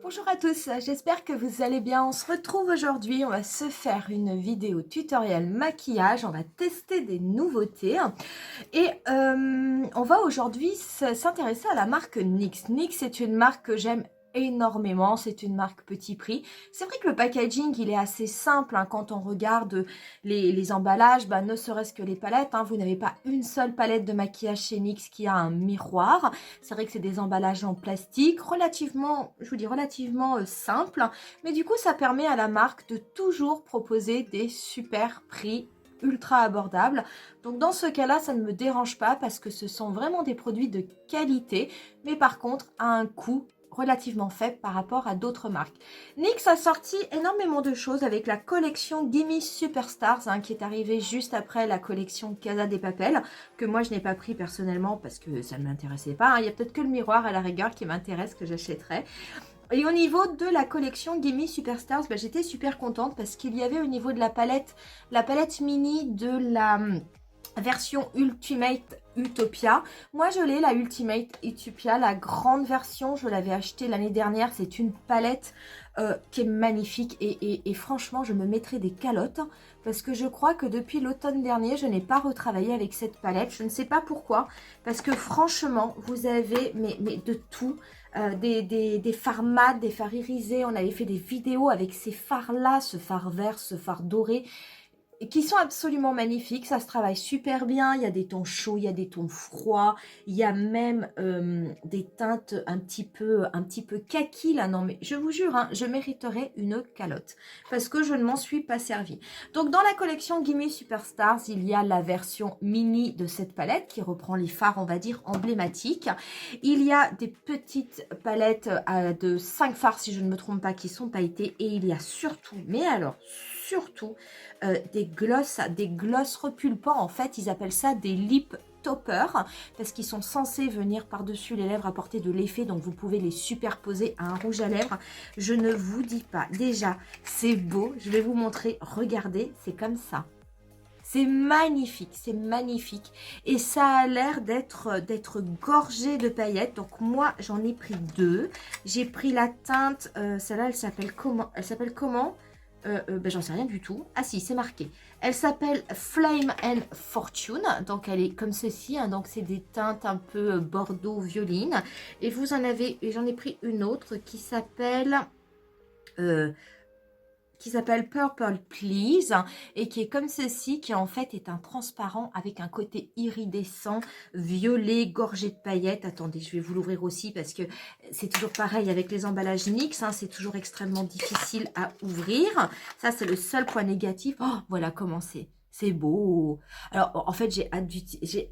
Bonjour à tous, j'espère que vous allez bien. On se retrouve aujourd'hui, on va se faire une vidéo tutoriel maquillage, on va tester des nouveautés et on va aujourd'hui s'intéresser à la marque NYX. NYX est une marque que j'aime énormément, c'est une marque petit prix. C'est vrai que le packaging il est assez simple hein, quand on regarde les emballages, bah, ne serait-ce que les palettes, hein, vous n'avez pas une seule palette de maquillage chez NYX qui a un miroir. C'est vrai que c'est des emballages en plastique relativement, je vous dis relativement simples, mais du coup ça permet à la marque de toujours proposer des super prix ultra abordables. Donc dans ce cas-là, ça ne me dérange pas parce que ce sont vraiment des produits de qualité, mais par contre à un coût relativement faible par rapport à d'autres marques. NYX a sorti énormément de choses avec la collection Gimme Superstars hein, qui est arrivée juste après la collection Casa de Papel, que moi je n'ai pas pris personnellement parce que ça ne m'intéressait pas. Hein. Il y a peut-être que le miroir à la rigueur qui m'intéresse, que j'achèterais. Et au niveau de la collection Gimme Superstars, bah, j'étais super contente parce qu'il y avait au niveau de la palette mini de la version Ultimate Utopia. Moi je l'ai, la Ultimate Utopia, la grande version, je l'avais achetée l'année dernière. C'est une palette qui est magnifique et franchement je me mettrai des calottes parce que je crois que depuis l'automne dernier je n'ai pas retravaillé avec cette palette. Je ne sais pas pourquoi, parce que franchement vous avez mais de tout. Des fards mat, des fards irisés. On avait fait des vidéos avec ces fards là, ce fard vert, ce fard doré, qui sont absolument magnifiques. Ça se travaille super bien. Il y a des tons chauds, il y a des tons froids, il y a même des teintes un petit peu kaki là. Non mais je vous jure, hein, je mériterais une calotte parce que je ne m'en suis pas servie. Donc dans la collection Gimme Superstars, il y a la version mini de cette palette qui reprend les fards, on va dire, emblématiques. Il y a des petites palettes de 5 fards, si je ne me trompe pas, qui sont pailletées. Et il y a surtout, mais alors surtout, des gloss repulpants. En fait, ils appellent ça des lip toppers parce qu'ils sont censés venir par-dessus les lèvres apporter de l'effet. Donc, vous pouvez les superposer à un rouge à lèvres. Je ne vous dis pas. Déjà, c'est beau. Je vais vous montrer. Regardez, c'est comme ça. C'est magnifique et ça a l'air d'être gorgé de paillettes. Donc moi j'en ai pris deux. J'ai pris la teinte, celle-là elle s'appelle comment? Ben, j'en sais rien du tout. Ah si, c'est marqué. Elle s'appelle Flame and Fortune. Donc elle est comme ceci. Hein. Donc c'est des teintes un peu bordeaux violine. Et vous en avez, et j'en ai pris une autre euh, qui s'appelle Purple Please et qui est comme ceci, qui en fait est un transparent avec un côté iridescent, violet, gorgé de paillettes. Attendez, je vais vous l'ouvrir aussi parce que c'est toujours pareil avec les emballages NYX, hein, c'est toujours extrêmement difficile à ouvrir. Ça, c'est le seul point négatif. Oh, voilà comment c'est. C'est beau. Alors, en fait, j'ai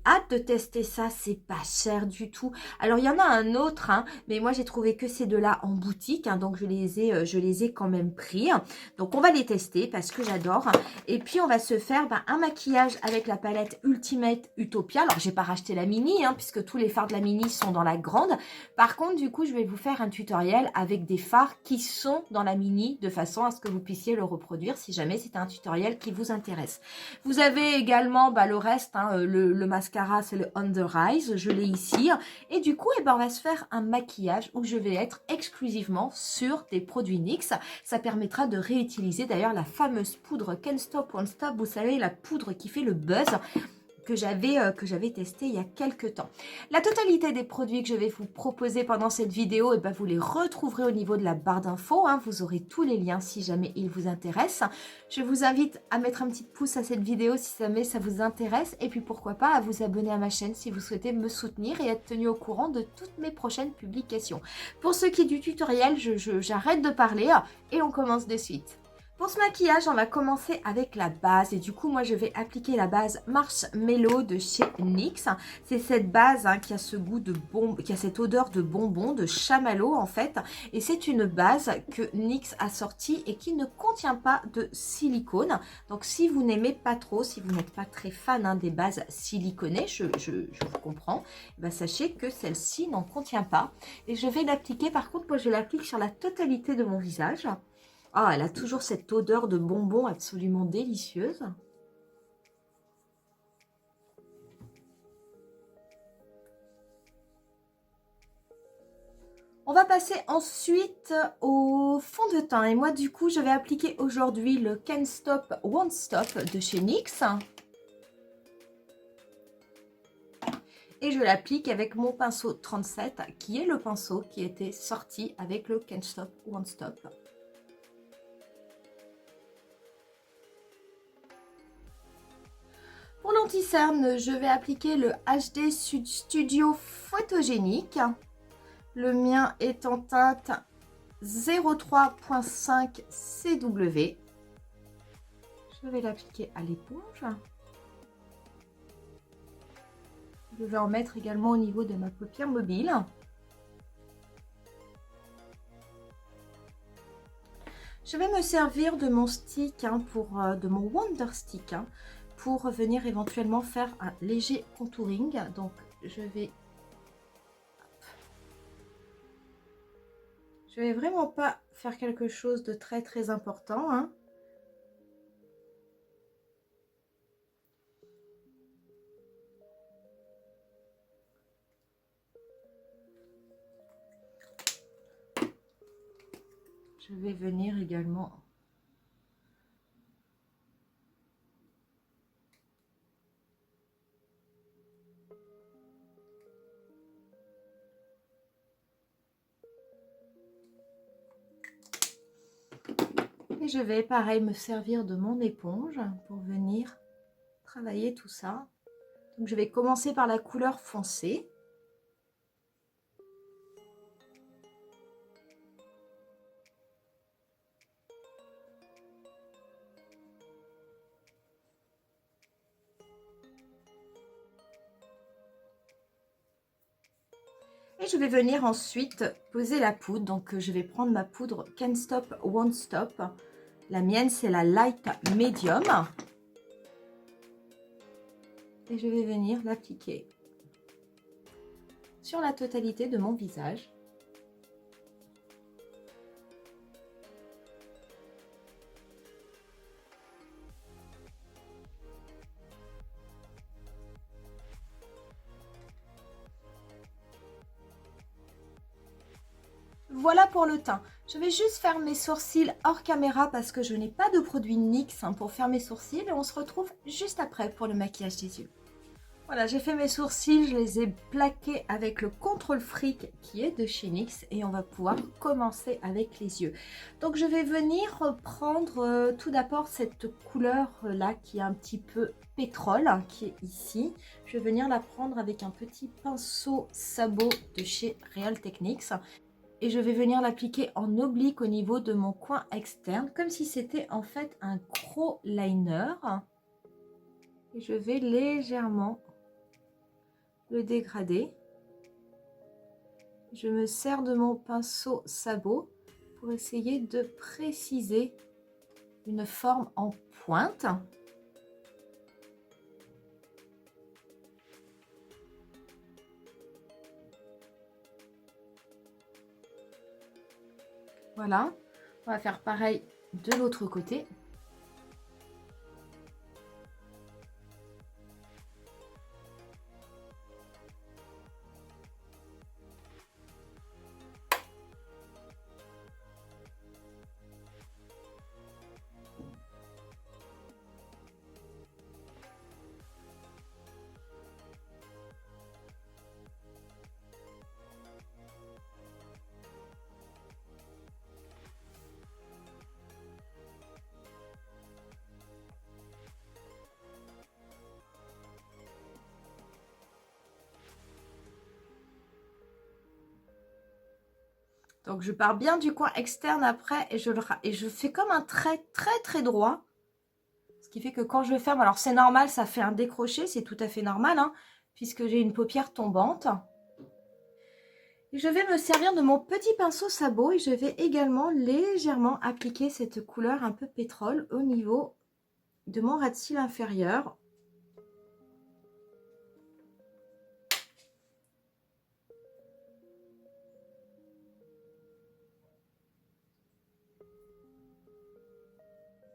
hâte de tester ça. C'est pas cher du tout. Alors, il y en a un autre, hein, mais moi, j'ai trouvé que ces deux-là en boutique. Hein, donc, je les ai quand même pris. Donc, on va les tester parce que j'adore. Et puis, on va se faire un maquillage avec la palette Ultimate Utopia. Alors, j'ai pas racheté la mini, hein, puisque tous les fards de la mini sont dans la grande. Par contre, du coup, je vais vous faire un tutoriel avec des fards qui sont dans la mini, de façon à ce que vous puissiez le reproduire si jamais c'est un tutoriel qui vous intéresse. Vous avez également le reste, hein, le mascara, c'est le Under Eyes. Je l'ai ici. Et du coup, on va se faire un maquillage où je vais être exclusivement sur des produits NYX. Ça permettra de réutiliser d'ailleurs la fameuse poudre Can't Stop Won't Stop. Vous savez, la poudre qui fait le buzz que j'avais testé il y a quelques temps. La totalité des produits que je vais vous proposer pendant cette vidéo, vous les retrouverez au niveau de la barre d'infos. Hein. Vous aurez tous les liens si jamais ils vous intéressent. Je vous invite à mettre un petit pouce à cette vidéo si jamais ça vous intéresse. Et puis pourquoi pas à vous abonner à ma chaîne si vous souhaitez me soutenir et être tenu au courant de toutes mes prochaines publications. Pour ce qui est du tutoriel, j'arrête de parler et on commence de suite. Pour ce maquillage, on va commencer avec la base. Et du coup, moi, je vais appliquer la base Marshmallow de chez NYX. C'est cette base hein, qui a ce goût de bonbon, qui a cette odeur de bonbon, de chamallow en fait. Et c'est une base que NYX a sortie et qui ne contient pas de silicone. Donc, si vous n'aimez pas trop, si vous n'êtes pas très fan hein, des bases siliconées, je vous comprends, sachez que celle-ci n'en contient pas. Et je vais l'appliquer, par contre, moi, je l'applique sur la totalité de mon visage. Ah, elle a toujours cette odeur de bonbon absolument délicieuse. On On va passer ensuite au fond de teint. Et moi, du coup, je vais appliquer aujourd'hui le Can't Stop, Won't Stop de chez NYX. Et je l'applique avec mon pinceau 37, qui est le pinceau qui était sorti avec le Can't Stop, Won't Stop. Pour l'anti-cerne, je vais appliquer le HD Studio Photogénique. Le mien est en teinte 03.5 CW. Je vais l'appliquer à l'éponge. Je vais en mettre également au niveau de ma paupière mobile. Je vais me servir de mon stick, de mon Wonder Stick, pour venir éventuellement faire un léger contouring. Donc je vais vraiment pas faire quelque chose de très important, hein. Je vais venir également et je vais pareil me servir de mon éponge pour venir travailler tout ça. Donc je vais commencer par la couleur foncée. Et je vais venir ensuite poser la poudre. Donc je vais prendre ma poudre Can't Stop, Won't Stop. La mienne, c'est la Light Medium. Et je vais venir l'appliquer sur la totalité de mon visage. Voilà pour le teint. Je vais juste faire mes sourcils hors caméra parce que je n'ai pas de produit NYX pour faire mes sourcils. Et on se retrouve juste après pour le maquillage des yeux. Voilà, j'ai fait mes sourcils, je les ai plaqués avec le Control Freak qui est de chez NYX. Et on va pouvoir commencer avec les yeux. Donc je vais venir prendre tout d'abord cette couleur là qui est un petit peu pétrole, qui est ici. Je vais venir la prendre avec un petit pinceau sabot de chez Real Techniques. Et je vais venir l'appliquer en oblique au niveau de mon coin externe, comme si c'était en fait un gros liner. Et je vais légèrement le dégrader. Je me sers de mon pinceau sabot pour essayer de préciser une forme en pointe. Voilà, on va faire pareil de l'autre côté. Donc je pars bien du coin externe après et je fais comme un trait très droit. Ce qui fait que quand je ferme, alors c'est normal, ça fait un décroché, c'est tout à fait normal, hein, puisque j'ai une paupière tombante. Et je vais me servir de mon petit pinceau sabot et je vais également légèrement appliquer cette couleur un peu pétrole au niveau de mon ras de cils inférieur.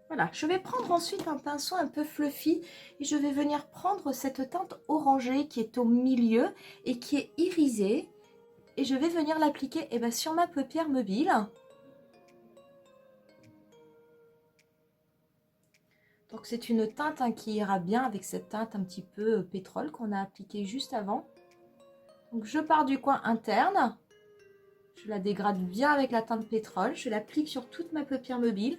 Voilà, je vais prendre ensuite un pinceau un peu fluffy et je vais venir prendre cette teinte orangée qui est au milieu et qui est irisée. et je vais venir l'appliquer sur ma paupière mobile. Donc c'est une teinte qui ira bien avec cette teinte un petit peu pétrole qu'on a appliquée juste avant. Donc je pars du coin interne, je la dégrade bien avec la teinte pétrole, je l'applique sur toute ma paupière mobile.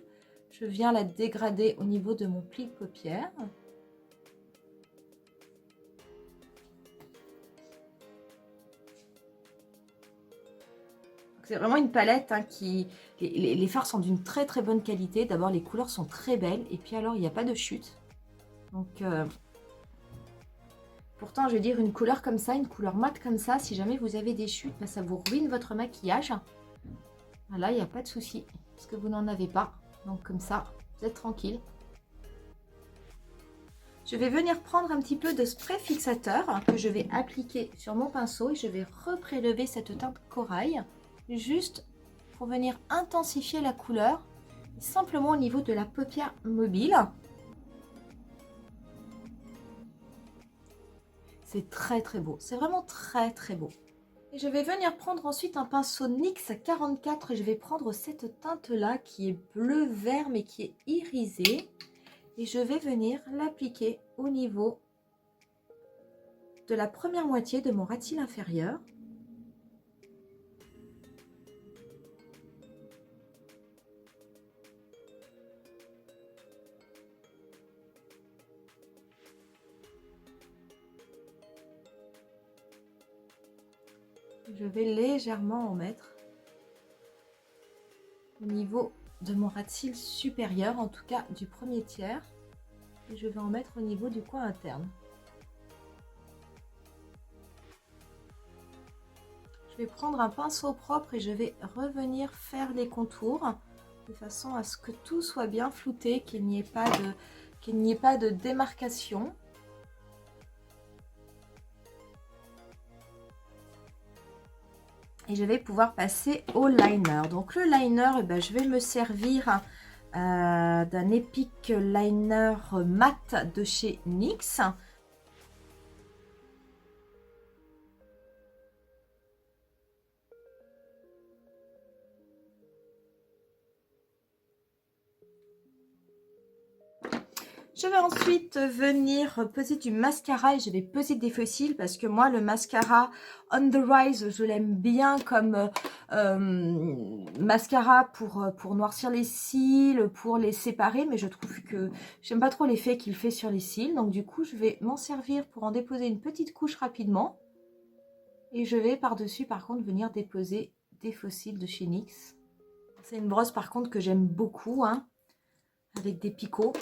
Je viens la dégrader au niveau de mon pli de paupière. C'est vraiment une palette qui... Les fards sont d'une très très bonne qualité. D'abord, les couleurs sont très belles. Et puis alors, il n'y a pas de chute. Donc, pourtant, je veux dire, une couleur comme ça, une couleur mate comme ça, si jamais vous avez des chutes, ça vous ruine votre maquillage. Là, il n'y a pas de souci. Parce que vous n'en avez pas. Donc, comme ça, vous êtes tranquille. Je vais venir prendre un petit peu de spray fixateur que je vais appliquer sur mon pinceau. Et je vais reprélever cette teinte corail. Juste pour venir intensifier la couleur, simplement au niveau de la paupière mobile. C'est très très beau, c'est vraiment très très beau. Et je vais venir prendre ensuite un pinceau NYX 44 et je vais prendre cette teinte là qui est bleu vert mais qui est irisée. Et je vais venir l'appliquer au niveau de la première moitié de mon ras de cils inférieur. Je vais légèrement en mettre au niveau de mon ras de cils supérieur, en tout cas du premier tiers. Et je vais en mettre au niveau du coin interne. Je vais prendre un pinceau propre et je vais revenir faire les contours de façon à ce que tout soit bien flouté, qu'il n'y ait pas de démarcation. Et je vais pouvoir passer au liner. Donc le liner, je vais me servir d'un Epic Liner mat de chez NYX. Je vais ensuite venir poser du mascara et je vais poser des faux cils parce que moi le mascara On The Rise je l'aime bien comme mascara pour noircir les cils, pour les séparer, mais je trouve que j'aime pas trop l'effet qu'il fait sur les cils, donc du coup je vais m'en servir pour en déposer une petite couche rapidement et je vais par dessus par contre venir déposer des faux cils de chez NYX. C'est une brosse par contre que j'aime beaucoup avec des picots.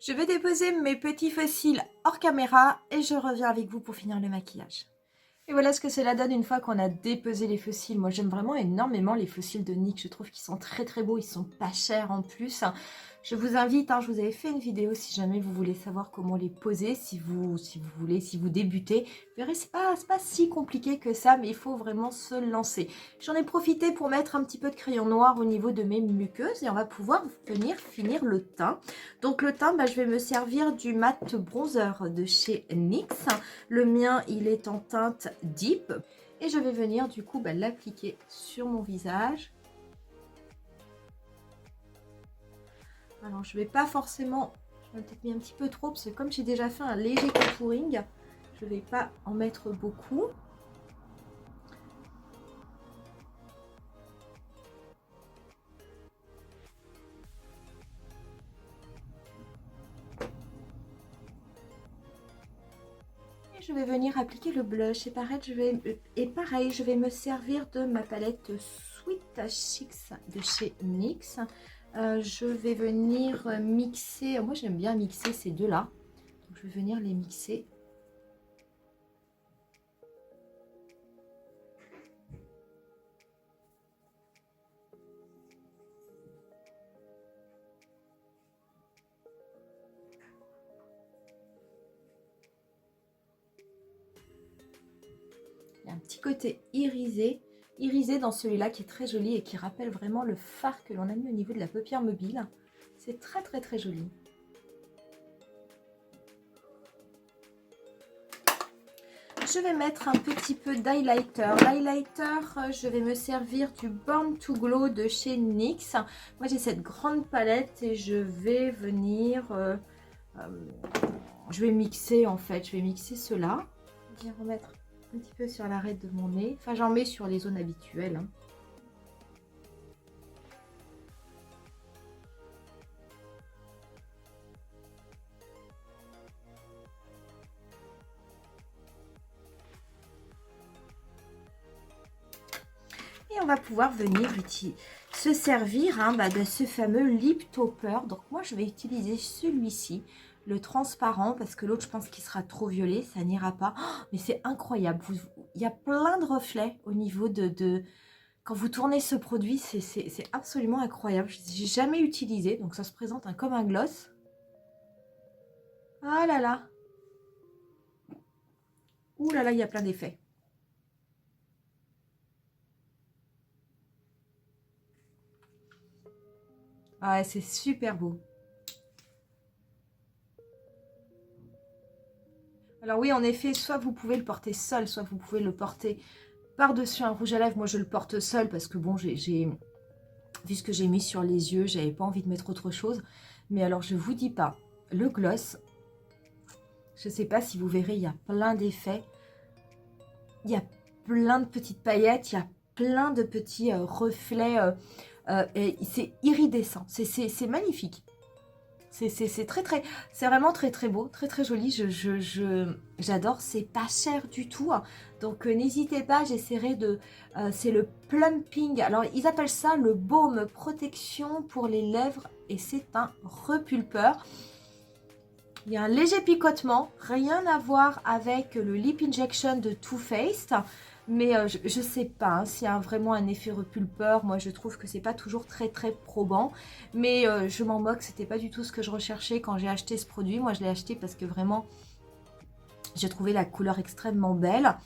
Je vais déposer mes petits faux cils hors caméra et je reviens avec vous pour finir le maquillage. Et voilà ce que cela donne une fois qu'on a déposé les faux cils. Moi j'aime vraiment énormément les faux cils de NYX. Je trouve qu'ils sont très très beaux, ils sont pas chers en plus. Je vous invite, je vous avais fait une vidéo si jamais vous voulez savoir comment les poser, si vous débutez. Vous verrez, c'est pas si compliqué que ça, mais il faut vraiment se lancer. J'en ai profité pour mettre un petit peu de crayon noir au niveau de mes muqueuses et on va pouvoir venir finir le teint. Donc le teint, je vais me servir du mat bronzer de chez NYX. Le mien, il est en teinte Deep. Et je vais venir du coup l'appliquer sur mon visage. Alors je vais pas forcément, je vais peut-être mis un petit peu trop parce que comme j'ai déjà fait un léger contouring, je vais pas en mettre beaucoup. Et je vais venir appliquer le blush et pareil, je vais me servir de ma palette Sweet Chicks de chez NYX. Je vais venir mixer, moi j'aime bien mixer ces deux-là, donc je vais venir les mixer. Il y a un petit côté irisé dans celui-là qui est très joli et qui rappelle vraiment le fard que l'on a mis au niveau de la paupière mobile. C'est très très très joli. je vais mettre un petit peu d'highlighter. L'highlighter, je vais me servir du Born to Glow de chez NYX. Moi, j'ai cette grande palette et je vais venir... je vais mixer en fait. Je vais mixer cela. Je vais remettre un petit peu sur l'arête de mon nez. Enfin, j'en mets sur les zones habituelles. Hein. Et on va pouvoir venir se servir hein, de ce fameux lip topper. Donc moi, je vais utiliser celui-ci, le transparent, parce que l'autre, je pense qu'il sera trop violet, ça n'ira pas. Oh, mais c'est incroyable. Il y a plein de reflets au niveau de... Quand vous tournez ce produit, c'est absolument incroyable. Je n'ai jamais utilisé, donc ça se présente hein, comme un gloss. Ah là là. Ouh là là, il y a plein d'effets. Ah, c'est super beau. Alors oui, en effet, soit vous pouvez le porter seul, soit vous pouvez le porter par-dessus un rouge à lèvres. Moi, je le porte seul parce que bon, vu ce que j'ai mis sur les yeux, j'avais pas envie de mettre autre chose. Mais alors, je vous dis pas, le gloss, je sais pas si vous verrez, il y a plein d'effets. Il y a plein de petites paillettes, il y a plein de petits reflets. C'est iridescent, c'est magnifique. C'est c'est vraiment très beau, très joli. J'adore, c'est pas cher du tout. Hein. Donc n'hésitez pas, j'essaierai de... c'est le plumping. Alors ils appellent ça le baume protection pour les lèvres et c'est un repulpeur. Il y a un léger picotement, rien à voir avec le lip injection de Too Faced. Mais je sais pas hein, s'il y a vraiment un effet repulpeur. Moi, je trouve que c'est pas toujours très probant. Mais je m'en moque, c'était pas du tout ce que je recherchais quand j'ai acheté ce produit. Moi, je l'ai acheté parce que vraiment, j'ai trouvé la couleur extrêmement belle.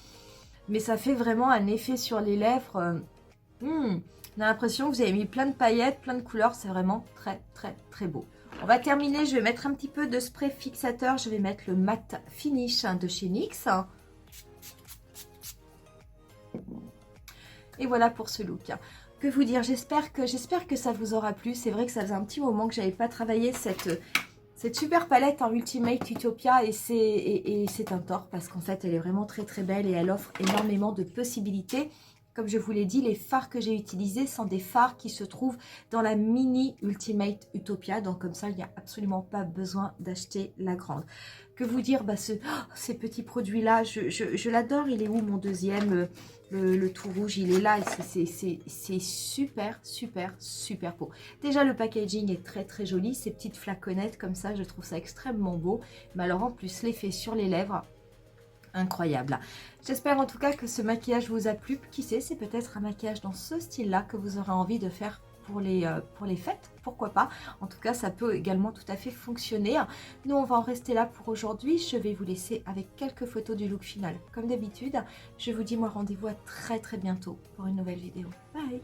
Mais ça fait vraiment un effet sur les lèvres. On a l'impression que vous avez mis plein de paillettes, plein de couleurs. C'est vraiment très beau. On va terminer, je vais mettre un petit peu de spray fixateur. Je vais mettre le Matte Finish de chez NYX. Et voilà pour ce look. Que vous dire, j'espère que ça vous aura plu. C'est vrai que ça faisait un petit moment que j'avais pas travaillé cette super palette en Ultimate Utopia et c'est un tort parce qu'en fait elle est vraiment très belle et elle offre énormément de possibilités. Comme je vous l'ai dit, les fards que j'ai utilisés sont des fards qui se trouvent dans la mini Ultimate Utopia. Donc comme ça, il n'y a absolument pas besoin d'acheter la grande. Que vous dire, ces petits produits-là, je l'adore. Il est où mon deuxième le tout rouge, il est là. C'est super beau. Déjà, le packaging est très joli. Ces petites flaconnettes comme ça, je trouve ça extrêmement beau. Mais alors en plus, l'effet sur les lèvres... incroyable. J'espère en tout cas que ce maquillage vous a plu. Qui sait, c'est peut-être un maquillage dans ce style-là que vous aurez envie de faire pour les fêtes. Pourquoi pas. En tout cas, ça peut également tout à fait fonctionner. Nous, on va en rester là pour aujourd'hui. Je vais vous laisser avec quelques photos du look final. Comme d'habitude, je vous dis moi rendez-vous à très bientôt pour une nouvelle vidéo. Bye!